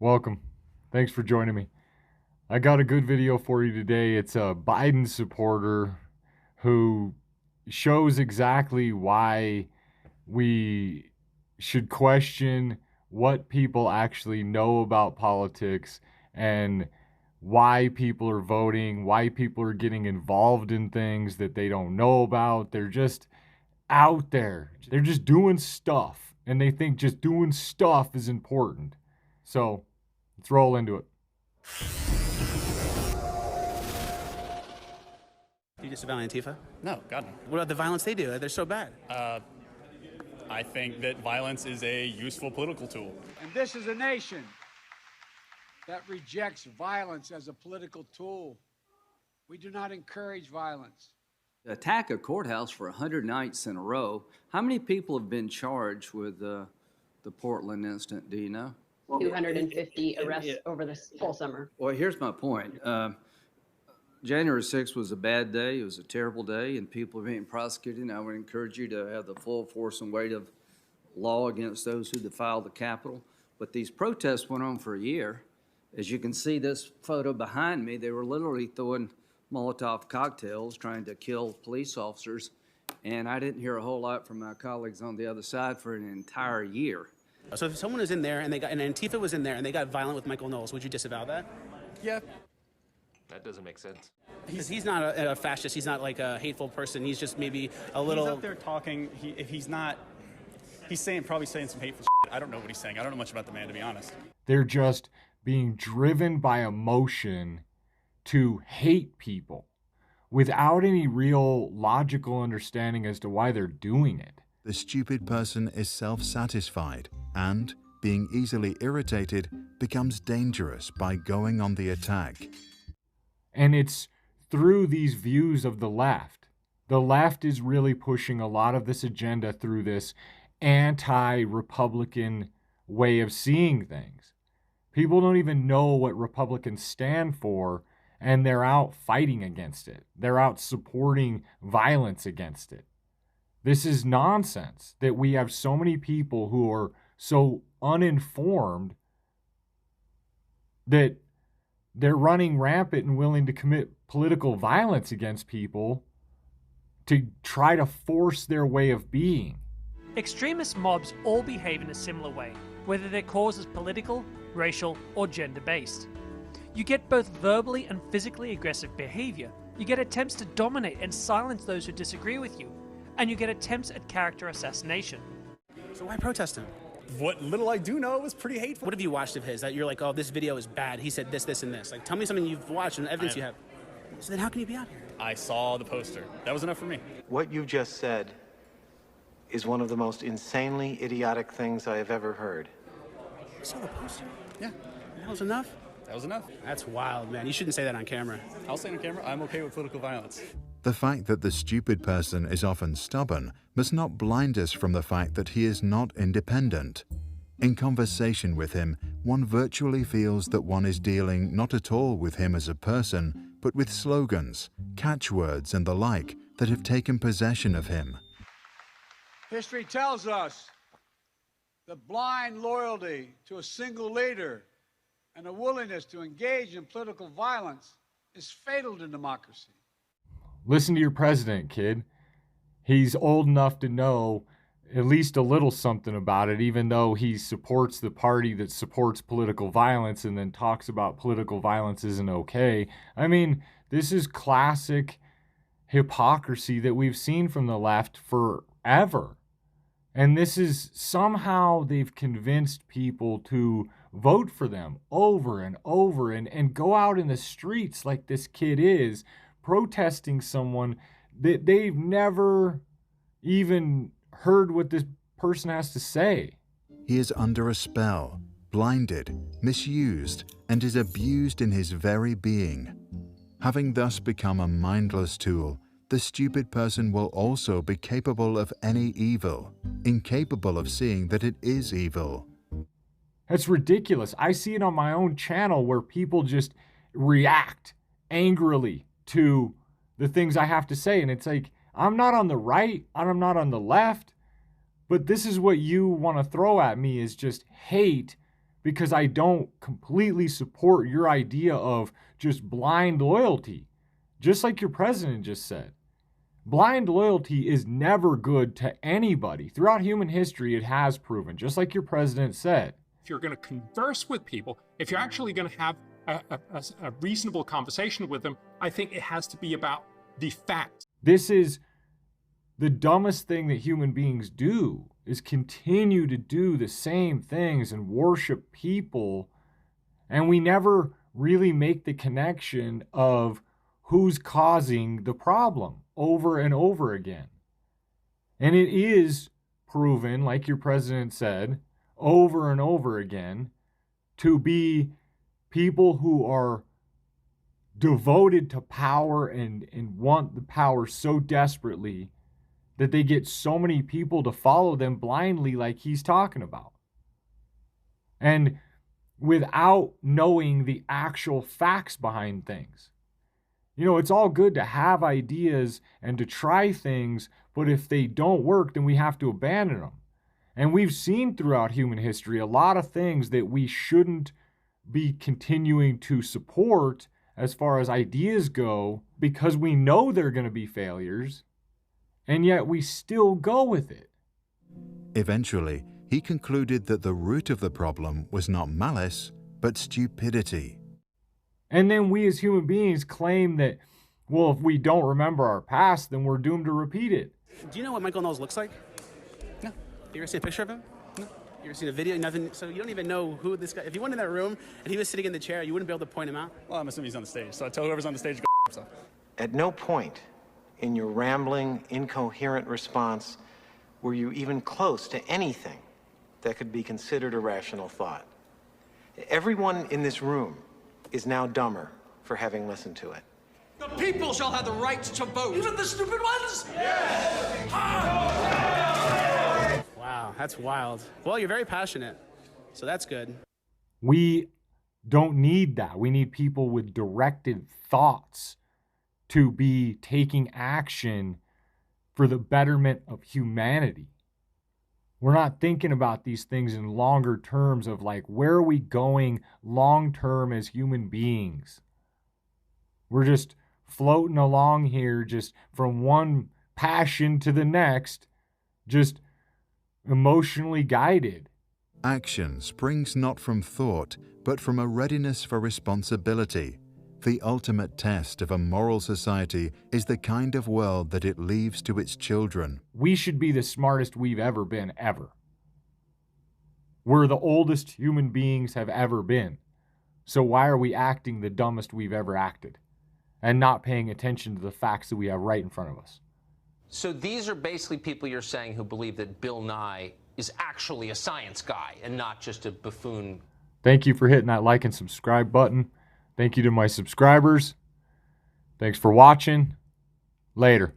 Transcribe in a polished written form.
Welcome. Thanks for joining me. I got a good video for you today. It's a Biden supporter who shows exactly why we should question what people actually know about politics and why people are voting, why people are getting involved in things that they don't know about. They're just out there. They're just doing stuff, and they think just doing stuff is important. So let's roll into it. Do you disavow Antifa? No, God no. What about the violence they do? They're so bad. I think that violence is a useful political tool. And this is a nation that rejects violence as a political tool. We do not encourage violence. Attack a courthouse for 100 nights in a row. How many people have been charged with the Portland incident? Do you know? 250 arrests over this whole summer. Well, here's my point. January 6th was a bad day. It was a terrible day, and people are being prosecuted. And I would encourage you to have the full force and weight of law against those who defiled the Capitol. But these protests went on for a year. As you can see this photo behind me, they were literally throwing Molotov cocktails trying to kill police officers. And I didn't hear a whole lot from my colleagues on the other side for an entire year. So if someone was in there and Antifa was in there and they got violent with Michael Knowles, would you disavow that? Yeah. That doesn't make sense. Because he's not a fascist. He's not like a hateful person. He's just maybe a little. He's up there talking. If he's not, he's probably saying some hateful shit. I don't know what he's saying. I don't know much about the man, to be honest. They're just being driven by emotion to hate people without any real logical understanding as to why they're doing it. The stupid person is self-satisfied and, being easily irritated, becomes dangerous by going on the attack. And it's through these views of the left. The left is really pushing a lot of this agenda through this anti-Republican way of seeing things. People don't even know what Republicans stand for, and they're out fighting against it. They're out supporting violence against it. This is nonsense that we have so many people who are so uninformed that they're running rampant and willing to commit political violence against people to try to force their way of being. Extremist mobs all behave in a similar way, whether their cause is political, racial, or gender-based. You get both verbally and physically aggressive behavior. You get attempts to dominate and silence those who disagree with you. And you get attempts at character assassination. So why protest him? What little I do know is pretty hateful. What have you watched of his that you're like, oh, this video is bad. He said this, this, and this. Like, tell me something you've watched and evidence you have. So then how can you be out here? I saw the poster. That was enough for me. What you just said is one of the most insanely idiotic things I have ever heard. You saw the poster? Yeah, That was enough? that was enough. That's wild, man. You shouldn't say that on camera. I'll say on camera, I'm okay with political violence. The fact that the stupid person is often stubborn must not blind us from the fact that he is not independent. In conversation with him, one virtually feels that one is dealing not at all with him as a person, but with slogans, catchwords, and the like that have taken possession of him. History tells us that blind loyalty to a single leader and a willingness to engage in political violence is fatal to democracy. Listen to your president, kid. He's old enough to know at least a little something about it, even though he supports the party that supports political violence and then talks about political violence isn't okay. I mean, this is classic hypocrisy that we've seen from the left forever. And this is somehow they've convinced people to vote for them over and over and go out in the streets like this kid is, protesting someone that they've never even heard what this person has to say. He is under a spell, blinded, misused, and is abused in his very being. Having thus become a mindless tool, the stupid person will also be capable of any evil, incapable of seeing that it is evil. That's ridiculous. I see it on my own channel where people just react angrily to the things I have to say. And it's like, I'm not on the right, I'm not on the left, but this is what you want to throw at me is just hate because I don't completely support your idea of just blind loyalty. Just like your president just said. Blind loyalty is never good to anybody. Throughout human history, it has proven, just like your president said. If you're going to converse with people, if you're actually going to have a reasonable conversation with them, I think it has to be about the facts. This is the dumbest thing that human beings do, is continue to do the same things and worship people. And we never really make the connection of who's causing the problem over and over again. And it is proven, like your president said, over and over again, to be people who are devoted to power and want the power so desperately that they get so many people to follow them blindly, like he's talking about. And without knowing the actual facts behind things. You know, it's all good to have ideas and to try things, but if they don't work, then we have to abandon them. And we've seen throughout human history a lot of things that we shouldn't be continuing to support as far as ideas go, because we know they're going to be failures, and yet we still go with it. Eventually, he concluded that the root of the problem was not malice, but stupidity. And then we as human beings claim that, well, if we don't remember our past, then we're doomed to repeat it. Do you know what Michael Knowles looks like? No. You ever seen a picture of him? No. You ever seen a video? Nothing. So you don't even know who this guy. If you went in that room and he was sitting in the chair, you wouldn't be able to point him out. Well, I'm assuming he's on the stage, so I tell whoever's on the stage to go himself. At no point in your rambling, incoherent response were you even close to anything that could be considered a rational thought. Everyone in this room is now dumber for having listened to it. The people shall have the right to vote. Even the stupid ones? Yes! Wow, that's wild. Well, you're very passionate, so that's good. We don't need that. We need people with directed thoughts to be taking action for the betterment of humanity. We're not thinking about these things in longer terms of like, where are we going long term as human beings? We're just floating along here, just from one passion to the next, just emotionally guided. Action springs not from thought, but from a readiness for responsibility. The ultimate test of a moral society is the kind of world that it leaves to its children. We should be the smartest we've ever been, ever. We're the oldest human beings have ever been. So why are we acting the dumbest we've ever acted and not paying attention to the facts that we have right in front of us? So these are basically people you're saying who believe that Bill Nye is actually a science guy and not just a buffoon. Thank you for hitting that like and subscribe button. Thank you to my subscribers. Thanks for watching. Later.